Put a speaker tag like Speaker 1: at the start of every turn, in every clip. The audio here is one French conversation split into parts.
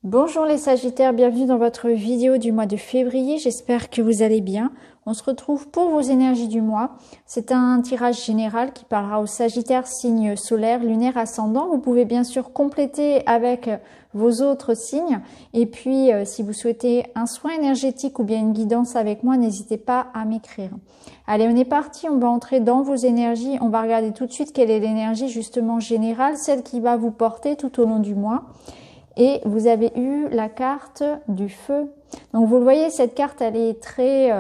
Speaker 1: Bonjour les Sagittaires, bienvenue dans votre vidéo du mois de février, j'espère que vous allez bien. On se retrouve pour vos énergies du mois. C'est un tirage général qui parlera aux Sagittaires, signe solaire, lunaire, ascendant. Vous pouvez bien sûr compléter avec vos autres signes. Et puis, si vous souhaitez un soin énergétique ou bien une guidance avec moi, n'hésitez pas à m'écrire. Allez, on est parti, on va entrer dans vos énergies. On va regarder tout de suite quelle est l'énergie justement générale, celle qui va vous porter tout au long du mois. Et vous avez eu la carte du feu. Donc vous le voyez, cette carte, elle est très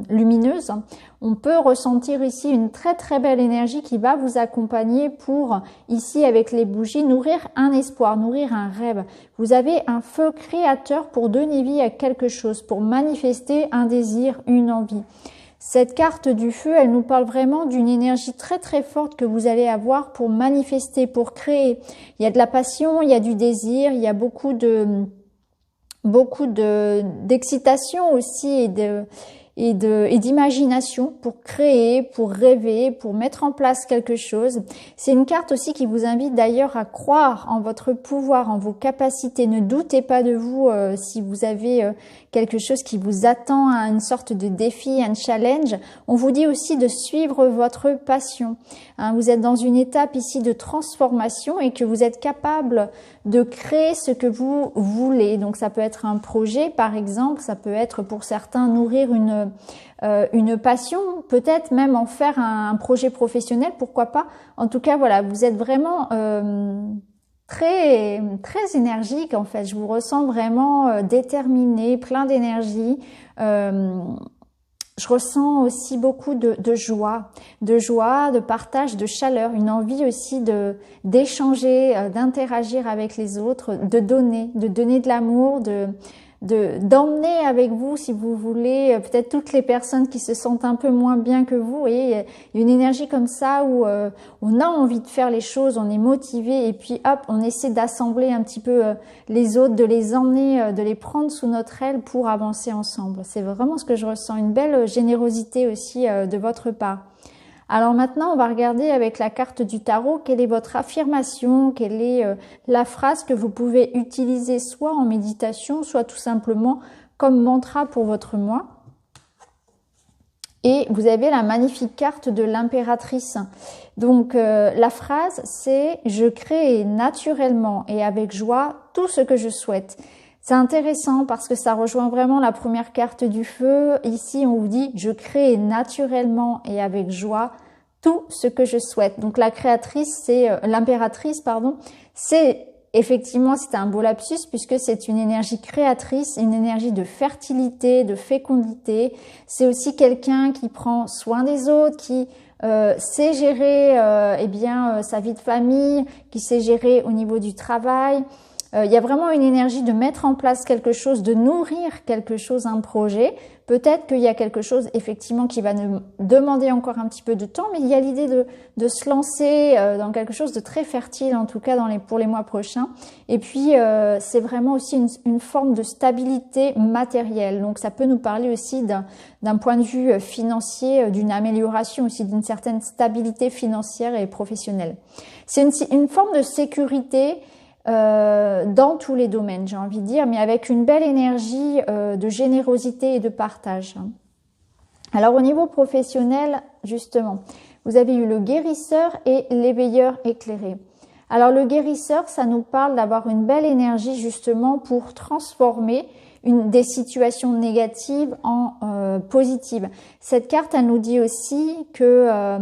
Speaker 1: lumineuse. On peut ressentir ici une très très belle énergie qui va vous accompagner pour, ici avec les bougies, nourrir un espoir, nourrir un rêve. Vous avez un feu créateur pour donner vie à quelque chose, pour manifester un désir, une envie. Cette carte du feu, elle nous parle vraiment d'une énergie très très forte que vous allez avoir pour manifester, pour créer. Il y a de la passion, il y a du désir, il y a beaucoup d'excitation aussi et d'imagination pour créer, pour rêver, pour mettre en place quelque chose. C'est une carte aussi qui vous invite d'ailleurs à croire en votre pouvoir, en vos capacités. Ne doutez pas de vous si vous avez quelque chose qui vous attend, à une sorte de défi, un challenge. On vous dit aussi de suivre votre passion. Vous êtes dans une étape ici de transformation et que vous êtes capable de créer ce que vous voulez. Donc ça peut être un projet par exemple, ça peut être pour certains nourrir une passion, peut-être même en faire un projet professionnel, pourquoi pas. En tout cas voilà, vous êtes vraiment très énergique en fait. Je vous ressens vraiment déterminé, plein d'énergie. Je ressens aussi beaucoup de joie, de partage, de chaleur, une envie aussi d'échanger, d'interagir avec les autres, de donner de l'amour, d'emmener avec vous, si vous voulez, peut-être toutes les personnes qui se sentent un peu moins bien que vous. Et il y a une énergie comme ça où on a envie de faire les choses, on est motivé et puis hop, on essaie d'assembler un petit peu les autres, de les emmener, de les prendre sous notre aile pour avancer ensemble. C'est vraiment ce que je ressens, une belle générosité aussi de votre part. Alors maintenant, on va regarder avec la carte du tarot quelle est votre affirmation, quelle est la phrase que vous pouvez utiliser soit en méditation, soit tout simplement comme mantra pour votre mois. Et vous avez la magnifique carte de l'impératrice. Donc la phrase c'est « Je crée naturellement et avec joie tout ce que je souhaite ». C'est intéressant parce que ça rejoint vraiment la première carte du feu. Ici, on vous dit « Je crée naturellement et avec joie tout ce que je souhaite ». Donc la créatrice, c'est l'impératrice, pardon. C'est effectivement, c'est un beau lapsus puisque c'est une énergie créatrice, une énergie de fertilité, de fécondité. C'est aussi quelqu'un qui prend soin des autres, qui sait gérer sa vie de famille, qui sait gérer au niveau du travail. Il y a vraiment une énergie de mettre en place quelque chose, de nourrir quelque chose, un projet. Peut-être qu'il y a quelque chose effectivement qui va nous demander encore un petit peu de temps, mais il y a l'idée de se lancer dans quelque chose de très fertile, en tout cas pour les mois prochains. Et puis c'est vraiment aussi une forme de stabilité matérielle. Donc ça peut nous parler aussi d'un point de vue financier, d'une amélioration aussi, d'une certaine stabilité financière et professionnelle. C'est une forme de sécurité dans tous les domaines, j'ai envie de dire, mais avec une belle énergie de générosité et de partage. Alors au niveau professionnel, justement, vous avez eu le guérisseur et l'éveilleur éclairé. Alors le guérisseur, ça nous parle d'avoir une belle énergie justement pour transformer des situations négatives en positives. Cette carte, elle nous dit aussi que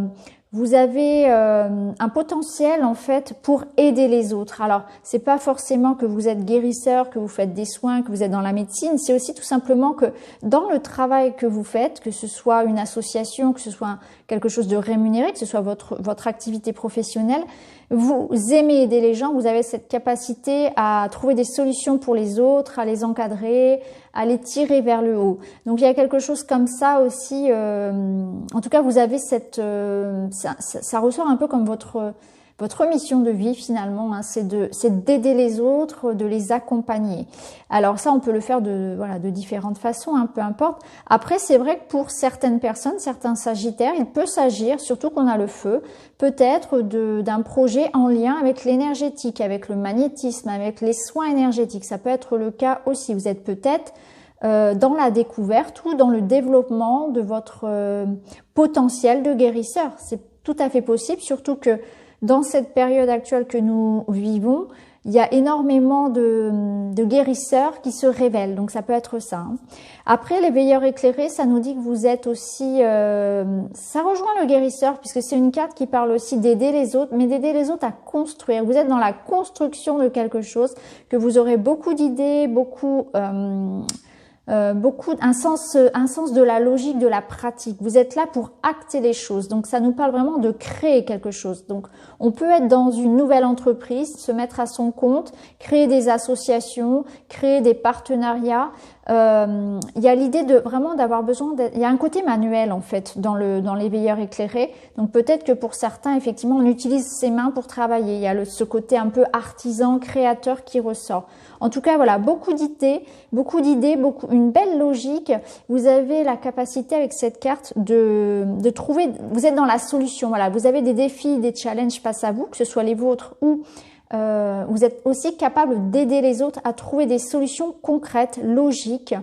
Speaker 1: vous avez un potentiel en fait pour aider les autres. Alors, c'est pas forcément que vous êtes guérisseur, que vous faites des soins, que vous êtes dans la médecine. C'est aussi tout simplement que dans le travail que vous faites, que ce soit une association, que ce soit quelque chose de rémunéré, que ce soit votre activité professionnelle, vous aimez aider les gens, vous avez cette capacité à trouver des solutions pour les autres, à les encadrer, à les tirer vers le haut. Donc il y a quelque chose comme ça aussi, en tout cas vous avez ça ressort un peu comme votre Votre mission de vie finalement, hein, c'est d'aider les autres, de les accompagner. Alors ça, on peut le faire de différentes façons, hein, peu importe. Après, c'est vrai que pour certaines personnes, certains sagittaires, il peut s'agir, surtout qu'on a le feu, peut-être d'un projet en lien avec l'énergétique, avec le magnétisme, avec les soins énergétiques. Ça peut être le cas aussi. Vous êtes peut-être dans la découverte ou dans le développement de votre potentiel de guérisseur. C'est tout à fait possible, surtout que dans cette période actuelle que nous vivons, il y a énormément de guérisseurs qui se révèlent. Donc ça peut être ça. Hein. Après, les veilleurs éclairés, ça nous dit que vous êtes aussi... ça rejoint le guérisseur, puisque c'est une carte qui parle aussi d'aider les autres, mais d'aider les autres à construire. Vous êtes dans la construction de quelque chose, que vous aurez beaucoup d'idées, un sens de la logique, de la pratique. Vous êtes là pour acter les choses. Donc, ça nous parle vraiment de créer quelque chose. Donc, on peut être dans une nouvelle entreprise, se mettre à son compte, créer des associations, créer des partenariats. Il y a l'idée de vraiment d'avoir besoin il y a un côté manuel, en fait, dans les veilleurs éclairés. Donc, peut-être que pour certains, effectivement, on utilise ses mains pour travailler. Il y a ce côté un peu artisan, créateur qui ressort. En tout cas, voilà, beaucoup d'idées, une belle logique. Vous avez la capacité avec cette carte de trouver, vous êtes dans la solution, voilà, vous avez des défis, des challenges face à vous, que ce soit les vôtres ou vous êtes aussi capable d'aider les autres à trouver des solutions concrètes, logiques,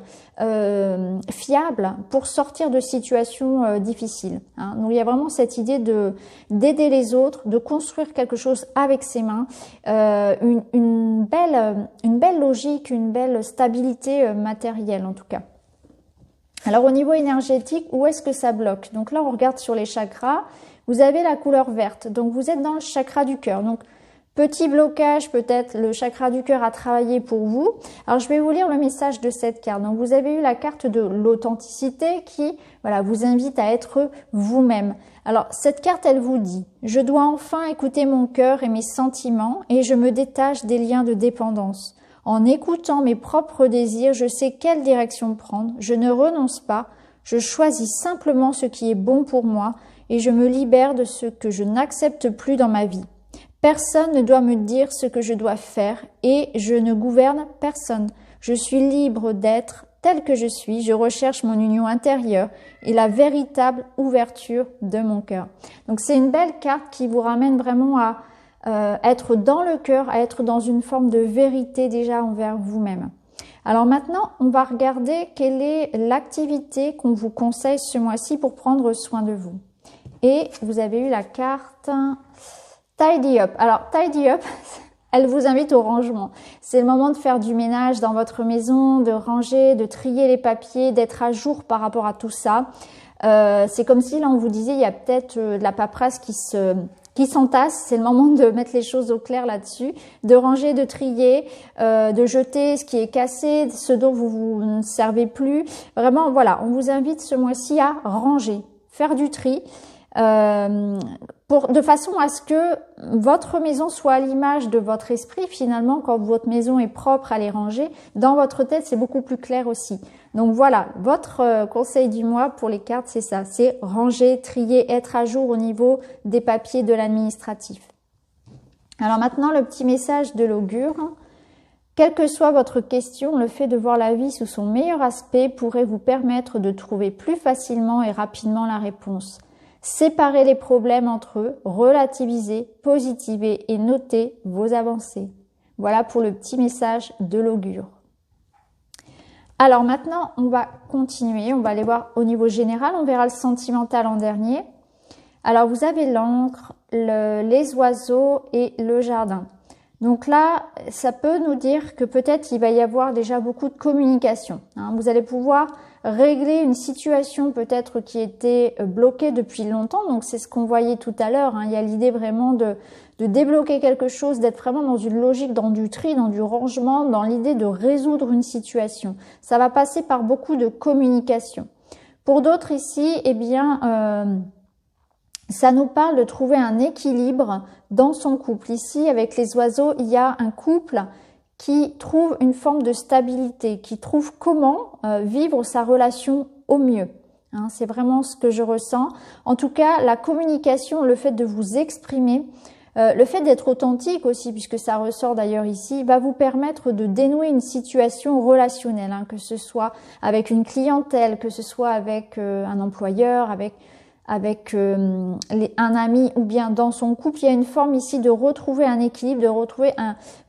Speaker 1: fiables pour sortir de situations difficiles. Hein. Donc il y a vraiment cette idée d'aider les autres, de construire quelque chose avec ses mains, une belle logique, une belle stabilité matérielle en tout cas. Alors au niveau énergétique, où est-ce que ça bloque? Donc là on regarde sur les chakras, vous avez la couleur verte, donc vous êtes dans le chakra du cœur. Donc petit blocage, peut-être le chakra du cœur à travailler pour vous. Alors, je vais vous lire le message de cette carte. Donc, vous avez eu la carte de l'authenticité qui, voilà, vous invite à être vous-même. Alors, cette carte, elle vous dit « Je dois enfin écouter mon cœur et mes sentiments et je me détache des liens de dépendance. En écoutant mes propres désirs, je sais quelle direction prendre. Je ne renonce pas. Je choisis simplement ce qui est bon pour moi et je me libère de ce que je n'accepte plus dans ma vie. Personne ne doit me dire ce que je dois faire et je ne gouverne personne. Je suis libre d'être tel que je suis. Je recherche mon union intérieure et la véritable ouverture de mon cœur. » Donc c'est une belle carte qui vous ramène vraiment à être dans le cœur, à être dans une forme de vérité déjà envers vous-même. Alors maintenant, on va regarder quelle est l'activité qu'on vous conseille ce mois-ci pour prendre soin de vous. Et vous avez eu la carte... Tidy up. Alors, tidy up, elle vous invite au rangement. C'est le moment de faire du ménage dans votre maison, de ranger, de trier les papiers, d'être à jour par rapport à tout ça. C'est comme si, là, on vous disait, il y a peut-être de la paperasse qui s'entasse. C'est le moment de mettre les choses au clair là-dessus, de ranger, de trier, de jeter ce qui est cassé, ce dont vous ne servez plus. Vraiment, voilà, on vous invite ce mois-ci à ranger, faire du tri. De façon à ce que votre maison soit à l'image de votre esprit. Finalement, quand votre maison est propre, à les ranger, dans votre tête, c'est beaucoup plus clair aussi. Donc voilà, votre conseil du mois pour les cartes, c'est ça, c'est ranger, trier, être à jour au niveau des papiers de l'administratif. Alors maintenant, le petit message de l'augure. Quelle que soit votre question, le fait de voir la vie sous son meilleur aspect pourrait vous permettre de trouver plus facilement et rapidement la réponse. Séparez les problèmes entre eux, relativisez, positivez et notez vos avancées. Voilà pour le petit message de l'augure. Alors maintenant, on va continuer, on va aller voir au niveau général, on verra le sentimental en dernier. Alors vous avez l'encre, les oiseaux et le jardin. Donc là, ça peut nous dire que peut-être il va y avoir déjà beaucoup de communication. Hein. Vous allez pouvoir régler une situation peut-être qui était bloquée depuis longtemps. Donc c'est ce qu'on voyait tout à l'heure. Hein. Il y a l'idée vraiment de débloquer quelque chose, d'être vraiment dans une logique, dans du tri, dans du rangement, dans l'idée de résoudre une situation. Ça va passer par beaucoup de communication. Pour d'autres ici, eh bien... ça nous parle de trouver un équilibre dans son couple. Ici, avec les oiseaux, il y a un couple qui trouve une forme de stabilité, qui trouve comment vivre sa relation au mieux. Hein, c'est vraiment ce que je ressens. En tout cas, la communication, le fait de vous exprimer, Le fait d'être authentique aussi, puisque ça ressort d'ailleurs ici, va vous permettre de dénouer une situation relationnelle, hein, que ce soit avec une clientèle, que ce soit avec un employeur, avec un ami ou bien dans son couple. Il y a une forme ici de retrouver un équilibre, de retrouver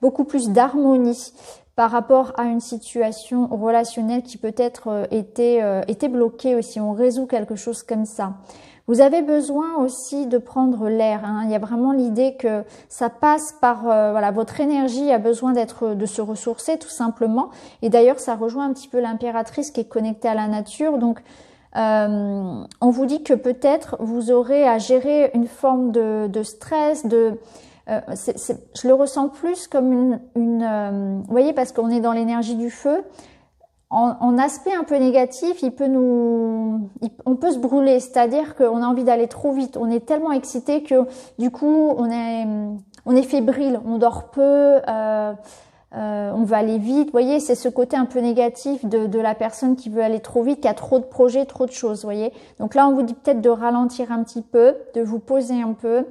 Speaker 1: beaucoup plus d'harmonie par rapport à une situation relationnelle qui peut-être était bloquée aussi. On résout quelque chose comme ça. Vous avez besoin aussi de prendre l'air, hein. Il y a vraiment l'idée que ça passe par voilà, votre énergie a besoin de se ressourcer tout simplement. Et d'ailleurs, ça rejoint un petit peu l'impératrice qui est connectée à la nature. Donc, on vous dit que peut-être vous aurez à gérer une forme de stress, je le ressens plus comme vous voyez, parce qu'on est dans l'énergie du feu. En aspect un peu négatif, on peut se brûler, c'est-à-dire qu'on a envie d'aller trop vite. On est tellement excité que du coup, on est fébrile, on dort peu, on va aller vite. Vous voyez, c'est ce côté un peu négatif de la personne qui veut aller trop vite, qui a trop de projets, trop de choses. Vous voyez. Donc là, on vous dit peut-être de ralentir un petit peu, de vous poser un peu,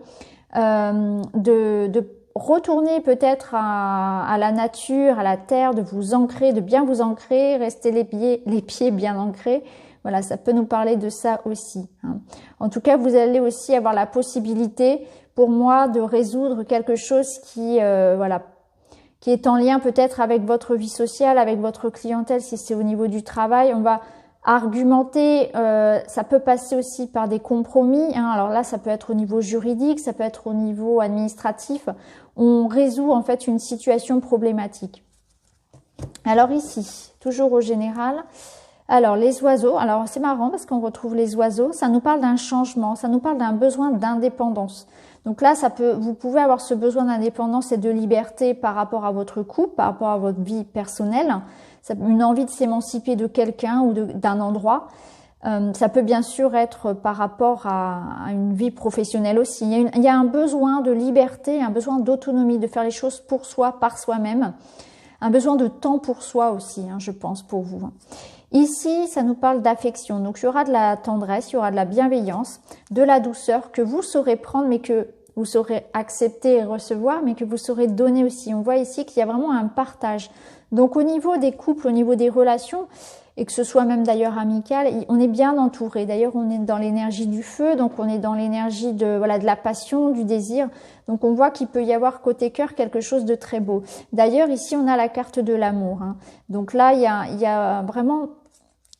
Speaker 1: de retourner peut-être à la nature, à la terre, de vous ancrer, de bien vous ancrer, rester les pieds bien ancrés. Voilà, ça peut nous parler de ça aussi, hein. En tout cas, vous allez aussi avoir la possibilité, pour moi, de résoudre quelque chose qui est en lien peut-être avec votre vie sociale, avec votre clientèle, si c'est au niveau du travail. On va argumenter, ça peut passer aussi par des compromis, hein. Alors là, ça peut être au niveau juridique, ça peut être au niveau administratif. On résout en fait une situation problématique. Alors ici, toujours au général, alors les oiseaux, alors c'est marrant parce qu'on retrouve les oiseaux, ça nous parle d'un changement, ça nous parle d'un besoin d'indépendance. Donc là, vous pouvez avoir ce besoin d'indépendance et de liberté par rapport à votre couple, par rapport à votre vie personnelle, une envie de s'émanciper de quelqu'un ou d'un endroit. Ça peut bien sûr être par rapport à une vie professionnelle aussi. Il y a un besoin de liberté, un besoin d'autonomie, de faire les choses pour soi, par soi-même. Un besoin de temps pour soi aussi, hein, je pense, pour vous. Ici, ça nous parle d'affection. Donc, il y aura de la tendresse, il y aura de la bienveillance, de la douceur que vous saurez prendre, mais que vous saurez accepter et recevoir, mais que vous saurez donner aussi. On voit ici qu'il y a vraiment un partage. Donc, au niveau des couples, au niveau des relations, et que ce soit même d'ailleurs amical, on est bien entouré. D'ailleurs, on est dans l'énergie du feu, donc on est dans l'énergie de la passion, du désir. Donc, on voit qu'il peut y avoir côté cœur quelque chose de très beau. D'ailleurs, ici, on a la carte de l'amour, hein. Donc là, il y a vraiment...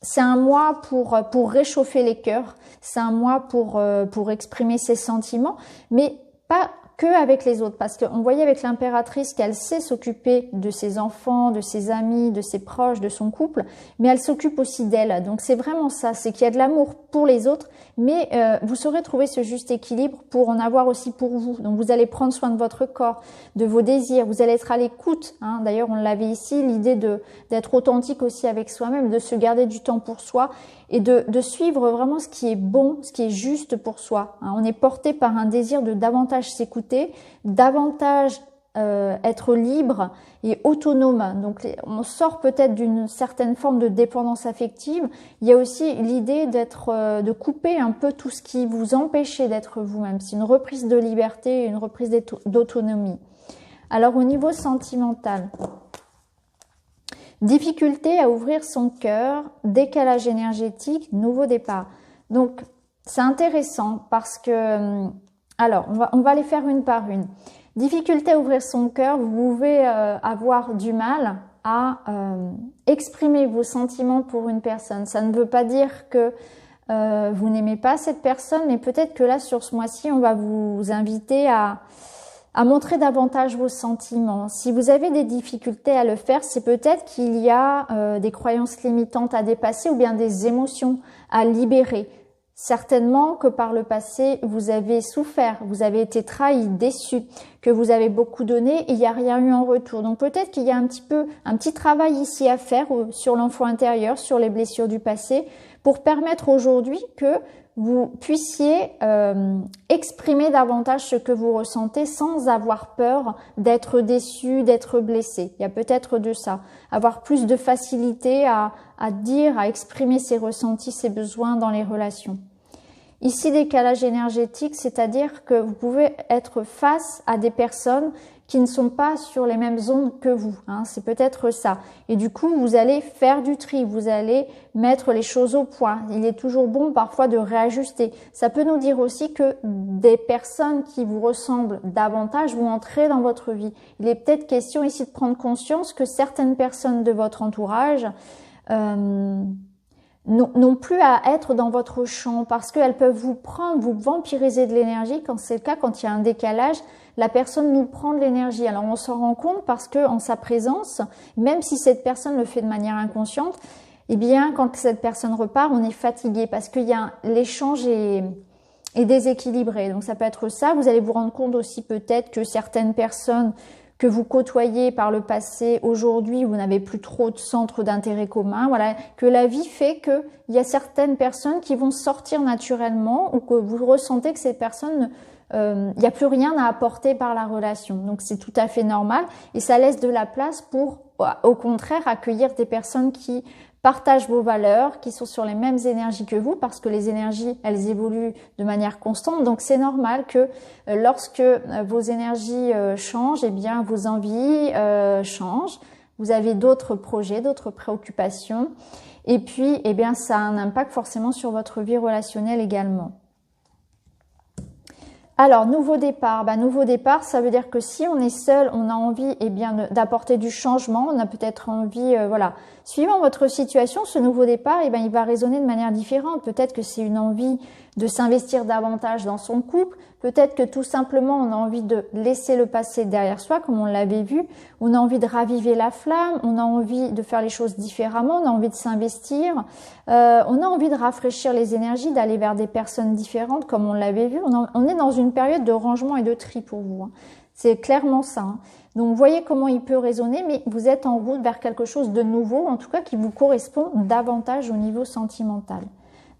Speaker 1: C'est un mois pour réchauffer les cœurs. C'est un mois pour exprimer ses sentiments, mais pas que avec les autres, parce qu'on voyait avec l'impératrice qu'elle sait s'occuper de ses enfants, de ses amis, de ses proches, de son couple, mais elle s'occupe aussi d'elle. Donc c'est vraiment ça, c'est qu'il y a de l'amour pour les autres, mais vous saurez trouver ce juste équilibre pour en avoir aussi pour vous. Donc vous allez prendre soin de votre corps, de vos désirs, vous allez être à l'écoute, hein. D'ailleurs, on l'avait ici, l'idée d'être authentique aussi avec soi-même, de se garder du temps pour soi et de suivre vraiment ce qui est bon, ce qui est juste pour soi, hein. On est porté par un désir de davantage s'écouter, davantage être libre et autonome. Donc on sort peut-être d'une certaine forme de dépendance affective. Il y a aussi l'idée de couper un peu tout ce qui vous empêchait d'être vous-même. C'est une reprise de liberté, une reprise d'autonomie. Alors au niveau sentimental, difficulté à ouvrir son cœur, décalage énergétique, nouveau départ. Donc c'est intéressant parce que alors on va les faire une par une. Difficulté à ouvrir son cœur, vous pouvez avoir du mal à exprimer vos sentiments pour une personne. Ça ne veut pas dire que vous n'aimez pas cette personne, mais peut-être que là, sur ce mois-ci, on va vous inviter à montrer davantage vos sentiments. Si vous avez des difficultés à le faire, c'est peut-être qu'il y a des croyances limitantes à dépasser ou bien des émotions à libérer. Certainement que par le passé, vous avez souffert, vous avez été trahi, déçu, que vous avez beaucoup donné et il n'y a rien eu en retour. Donc peut-être qu'il y a un petit travail ici à faire sur l'enfant intérieur, sur les blessures du passé, pour permettre aujourd'hui que vous puissiez exprimer davantage ce que vous ressentez sans avoir peur d'être déçu, d'être blessé. Il y a peut-être de ça. Avoir plus de facilité à dire, à exprimer ses ressentis, ses besoins dans les relations. Ici, décalage énergétique, c'est-à-dire que vous pouvez être face à des personnes qui ne sont pas sur les mêmes ondes que vous, hein, c'est peut-être ça. Et du coup, vous allez faire du tri, vous allez mettre les choses au point. Il est toujours bon parfois de réajuster. Ça peut nous dire aussi que des personnes qui vous ressemblent davantage vont entrer dans votre vie. Il est peut-être question ici de prendre conscience que certaines personnes de votre entourage n'ont plus à être dans votre champ parce qu'elles peuvent vous prendre, vous vampiriser de l'énergie. Quand c'est le cas, quand il y a un décalage, la personne nous prend de l'énergie. Alors on s'en rend compte parce que en sa présence, même si cette personne le fait de manière inconsciente, eh bien quand cette personne repart, on est fatigué parce qu'il y a l'échange est déséquilibré. Donc ça peut être ça. Vous allez vous rendre compte aussi peut-être que certaines personnes que vous côtoyez par le passé, aujourd'hui, vous n'avez plus trop de centres d'intérêt commun. Voilà, que la vie fait que il y a certaines personnes qui vont sortir naturellement ou que vous ressentez que ces personnes, il n'y a plus rien à apporter par la relation. Donc c'est tout à fait normal et ça laisse de la place pour, au contraire, accueillir des personnes qui partagent vos valeurs, qui sont sur les mêmes énergies que vous, parce que les énergies, elles évoluent de manière constante. Donc c'est normal que lorsque vos énergies changent, eh bien vos envies changent. Vous avez d'autres projets, d'autres préoccupations. Et puis, eh bien, ça a un impact forcément sur votre vie relationnelle également. Alors, nouveau départ. Nouveau départ, ça veut dire que si on est seul, on a envie d'apporter du changement. On a peut-être envie, voilà. Suivant votre situation, ce nouveau départ, il va résonner de manière différente. Peut-être que c'est une envie de s'investir davantage dans son couple. Peut-être que tout simplement, on a envie de laisser le passé derrière soi, comme on l'avait vu. On a envie de raviver la flamme. On a envie de faire les choses différemment. On a envie de s'investir. On a envie de rafraîchir les énergies, d'aller vers des personnes différentes, comme on l'avait vu. On est dans une période de rangement et de tri pour vous. Hein. C'est clairement ça. Hein. Donc, vous voyez comment il peut résonner, mais vous êtes en route vers quelque chose de nouveau, en tout cas qui vous correspond davantage au niveau sentimental.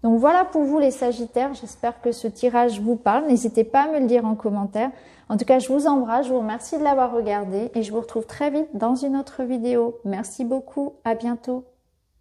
Speaker 1: Donc, voilà pour vous les Sagittaires. J'espère que ce tirage vous parle. N'hésitez pas à me le dire en commentaire. En tout cas, je vous embrasse, je vous remercie de l'avoir regardé et je vous retrouve très vite dans une autre vidéo. Merci beaucoup, à bientôt.